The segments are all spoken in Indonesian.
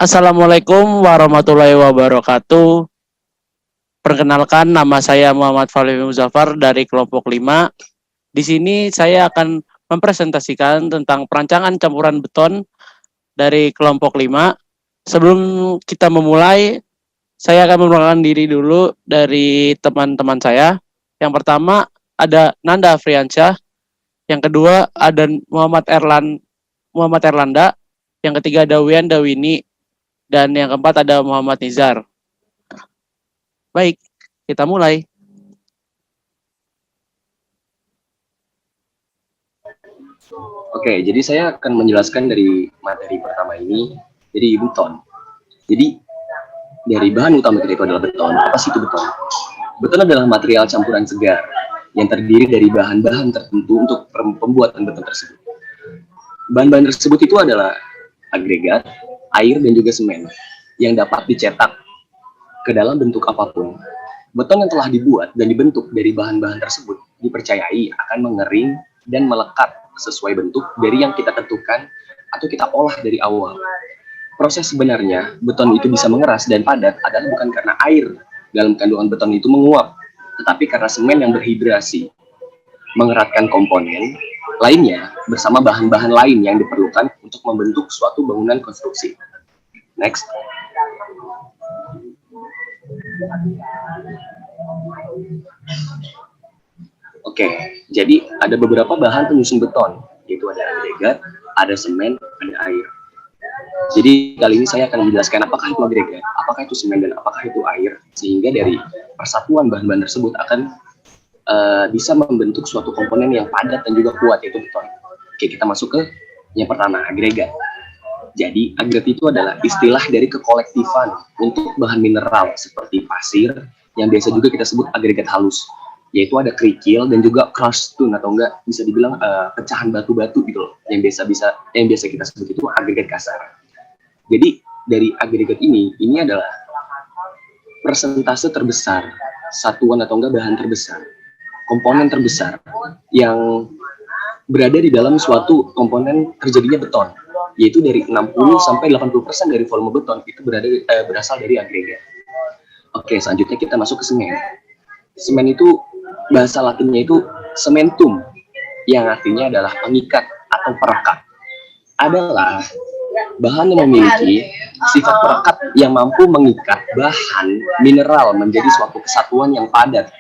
Assalamualaikum warahmatullahi wabarakatuh. Perkenalkan, nama saya Muhammad Fahmi Muzaffar dari kelompok 5. Di sini saya akan mempresentasikan tentang perancangan campuran beton dari kelompok 5. Sebelum kita memulai, saya akan memperkenalkan diri dulu dari teman-teman saya. Yang pertama ada Nanda Afriansyah, yang kedua ada Muhammad Erlanda, yang ketiga ada Wian Dawini, dan yang keempat ada Muhammad Nizar. Baik, kita mulai. Oke, jadi saya akan menjelaskan dari materi pertama ini, jadi beton. Jadi, dari bahan utama kita itu adalah beton. Apa sih itu beton? Beton adalah material campuran segar yang terdiri dari bahan-bahan tertentu untuk pembuatan beton tersebut. Bahan-bahan tersebut itu adalah agregat, air, dan juga semen yang dapat dicetak ke dalam bentuk apapun. Beton yang telah dibuat dan dibentuk dari bahan-bahan tersebut dipercayai akan mengering dan melekat sesuai bentuk dari yang kita tentukan atau kita olah dari awal. Proses sebenarnya beton itu bisa mengeras dan padat adalah bukan karena air dalam kandungan beton itu menguap, tetapi karena semen yang berhidrasi, mengeratkan komponen lainnya bersama bahan-bahan lain yang diperlukan untuk membentuk suatu bangunan konstruksi. Next. Oke, jadi ada beberapa bahan penyusun beton, yaitu ada agregat, ada semen, ada air. Jadi kali ini saya akan menjelaskan apakah itu agregat, apakah itu semen, dan apakah itu air, sehingga dari persatuan bahan-bahan tersebut akan bisa membentuk suatu komponen yang padat dan juga kuat, yaitu beton. Oke, kita masuk ke yang pertama, agregat. Jadi agregat itu adalah istilah dari kekolektifan untuk bahan mineral seperti pasir, yang biasa juga kita sebut agregat halus, yaitu ada kerikil dan juga crushed stone, atau enggak bisa dibilang pecahan batu-batu gitu loh, yang biasa kita sebut itu agregat kasar. Jadi dari agregat ini adalah persentase terbesar, satuan atau enggak bahan terbesar, komponen terbesar yang berada di dalam suatu komponen terjadinya beton, yaitu dari 60 sampai 80% dari volume beton itu berasal dari agregat. Oke, selanjutnya kita masuk ke semen. Semen itu bahasa latinnya itu cementum, yang artinya adalah pengikat atau perekat. Adalah bahan yang memiliki sifat perekat yang mampu mengikat bahan mineral menjadi suatu kesatuan yang padat.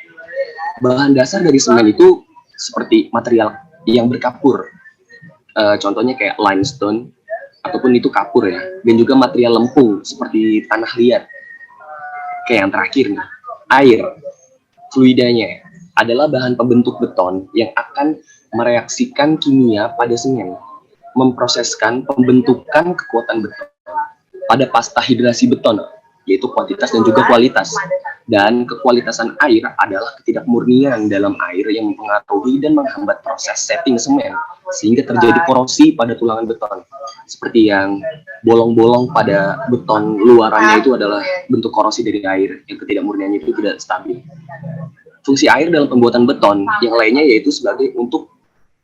Bahan dasar dari semen itu seperti material yang berkapur, contohnya kayak limestone, ataupun itu kapur ya, dan juga material lempung seperti tanah liat. Kayak yang terakhir nih, air, fluidanya adalah bahan pembentuk beton yang akan mereaksikan kimia pada semen, memproseskan pembentukan kekuatan beton pada pasta hidrasi beton, yaitu kuantitas dan juga kualitas. Dan kekualitasan air adalah ketidakmurnian dalam air yang mempengaruhi dan menghambat proses setting semen, sehingga terjadi korosi pada tulangan beton. Seperti yang bolong-bolong pada beton luarannya itu adalah bentuk korosi dari air, yang ketidakmurniannya itu tidak stabil. Fungsi air dalam pembuatan beton yang lainnya yaitu sebagai untuk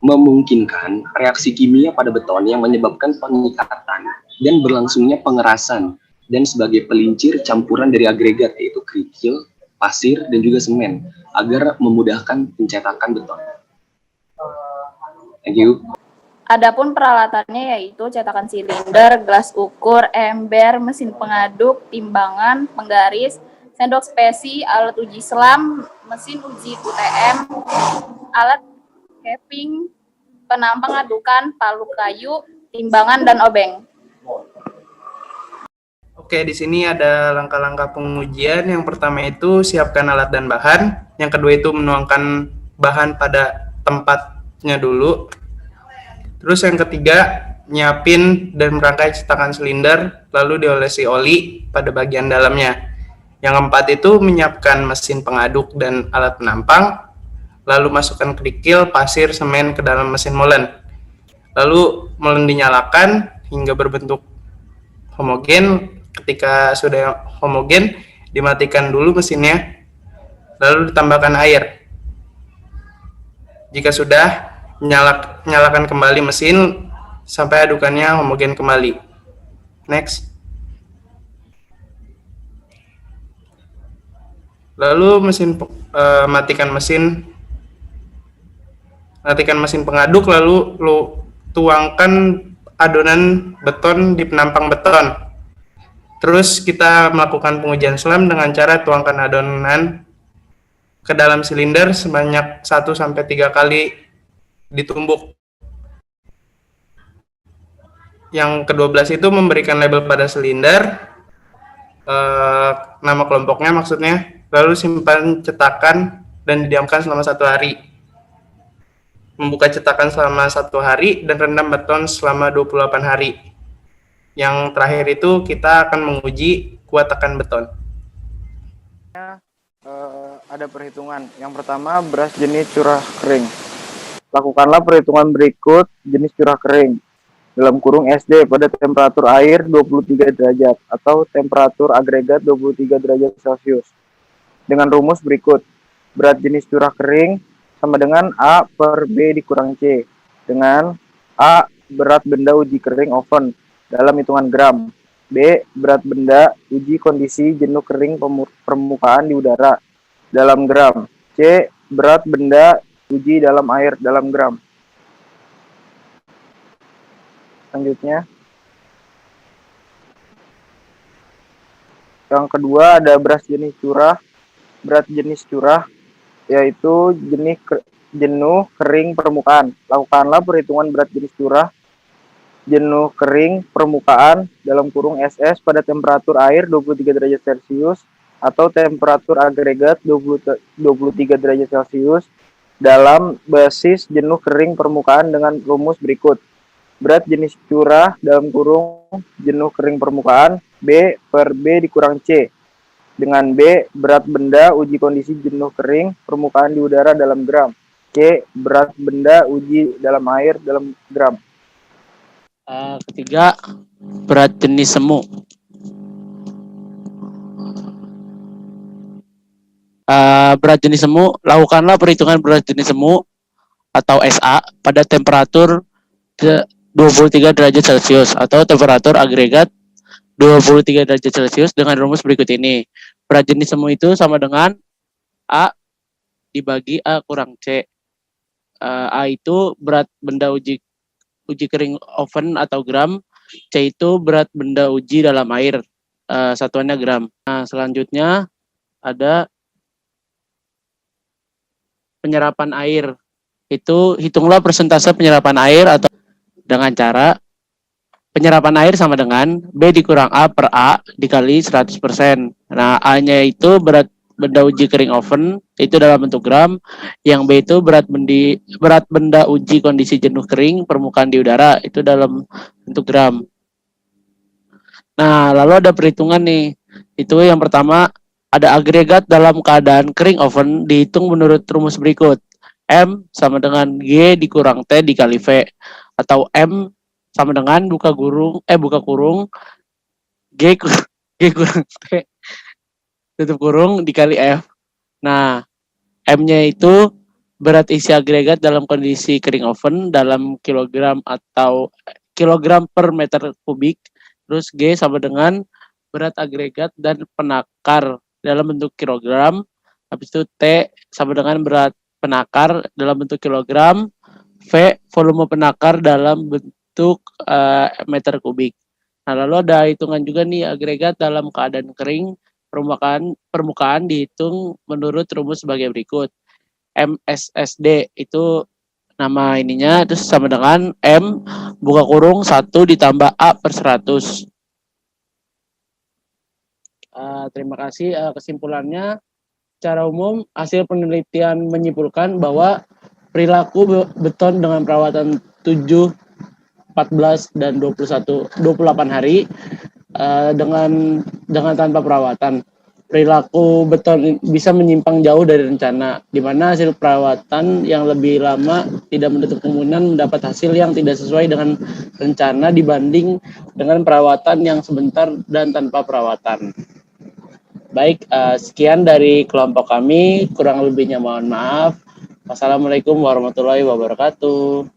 memungkinkan reaksi kimia pada beton yang menyebabkan pengikatan dan berlangsungnya pengerasan, dan sebagai pelincir campuran dari agregat yaitu kerikil, pasir, dan juga semen agar memudahkan pencetakan beton. Thank you. Adapun peralatannya yaitu cetakan silinder, gelas ukur, ember, mesin pengaduk, timbangan, penggaris, sendok spesi, alat uji selam, mesin uji UTM, alat capping, penampang adukan, palu kayu, timbangan, dan obeng. Oke, di sini ada langkah-langkah pengujian. Yang pertama itu siapkan alat dan bahan. Yang kedua itu menuangkan bahan pada tempatnya dulu. Terus yang ketiga, nyiapin dan merangkai cetakan silinder, lalu diolesi oli pada bagian dalamnya. Yang keempat itu menyiapkan mesin pengaduk dan alat penampang, lalu masukkan kerikil, pasir, semen ke dalam mesin molen. Lalu molen dinyalakan hingga berbentuk homogen. Ketika sudah homogen, dimatikan dulu mesinnya, lalu ditambahkan air. Jika sudah, nyalakan kembali mesin sampai adukannya homogen kembali. Next. Lalu matikan mesin pengaduk, lalu lo tuangkan adonan beton di penampang beton. Terus kita melakukan pengujian SLAM dengan cara tuangkan adonan ke dalam silinder sebanyak 1-3 kali ditumbuk. Yang ke-12 itu memberikan label pada silinder, nama kelompoknya maksudnya, lalu simpan cetakan dan didiamkan selama 1 hari. Membuka cetakan selama 1 hari dan rendam beton selama 28 hari. Yang terakhir itu kita akan menguji kuat tekan beton. Ada perhitungan. Yang pertama, beras jenis curah kering. Lakukanlah perhitungan berikut jenis curah kering dalam kurung SD pada temperatur air 23 derajat atau temperatur agregat 23 derajat Celcius. Dengan rumus berikut. Berat jenis curah kering sama dengan A per B dikurang C. Dengan A, berat benda uji kering oven dalam hitungan gram. B, berat benda uji kondisi jenuh kering permukaan di udara dalam gram. C, berat benda uji dalam air dalam gram. Selanjutnya, yang kedua ada beras jenis curah. Berat jenis curah yaitu jenuh kering permukaan. Lakukanlah perhitungan berat jenis curah jenuh kering permukaan dalam kurung SS pada temperatur air 23 derajat Celcius atau temperatur agregat 23 derajat Celcius dalam basis jenuh kering permukaan dengan rumus berikut. Berat jenis curah dalam kurung jenuh kering permukaan B per B dikurang C. Dengan B, berat benda uji kondisi jenuh kering permukaan di udara dalam gram. C, berat benda uji dalam air dalam gram. Ketiga, berat jenis semu. Berat jenis semu, lakukanlah perhitungan berat jenis semu atau SA pada temperatur 23 derajat Celcius atau temperatur agregat 23 derajat Celcius dengan rumus berikut ini. Berat jenis semu itu sama dengan A dibagi A kurang C. A itu berat benda uji kering oven atau gram. C itu berat benda uji dalam air, satuannya gram. Nah, selanjutnya ada penyerapan air. Itu hitunglah persentase penyerapan air atau dengan cara penyerapan air sama dengan B dikurang A per A dikali 100%. Nah, A-nya itu berat benda uji kering oven, itu dalam bentuk gram. Yang B itu berat benda uji kondisi jenuh kering permukaan di udara, itu dalam bentuk gram. Nah, lalu ada perhitungan nih. Itu yang pertama, ada agregat dalam keadaan kering oven dihitung menurut rumus berikut. M sama dengan G dikurang T dikali V. Atau M sama dengan buka kurung G kurang T tutup kurung dikali F. Nah, M-nya itu berat isi agregat dalam kondisi kering oven dalam kilogram atau kilogram per meter kubik. Terus G sama dengan berat agregat dan penakar dalam bentuk kilogram. Habis itu T sama dengan berat penakar dalam bentuk kilogram. V, volume penakar dalam bentuk meter kubik. Nah, lalu ada hitungan juga nih agregat dalam keadaan kering permukaan dihitung menurut rumus sebagai berikut. MSSD itu nama ininya, terus sama dengan M buka kurung 1 ditambah A per 100. Terima kasih. Kesimpulannya, secara umum hasil penelitian menyimpulkan bahwa perilaku beton dengan perawatan 7, 14, dan 28 hari dengan tanpa perawatan. Perilaku beton bisa menyimpang jauh dari rencana, di mana hasil perawatan yang lebih lama tidak menutup kemungkinan mendapat hasil yang tidak sesuai dengan rencana dibanding dengan perawatan yang sebentar dan tanpa perawatan. Baik, sekian dari kelompok kami, kurang lebihnya mohon maaf. Wassalamualaikum warahmatullahi wabarakatuh.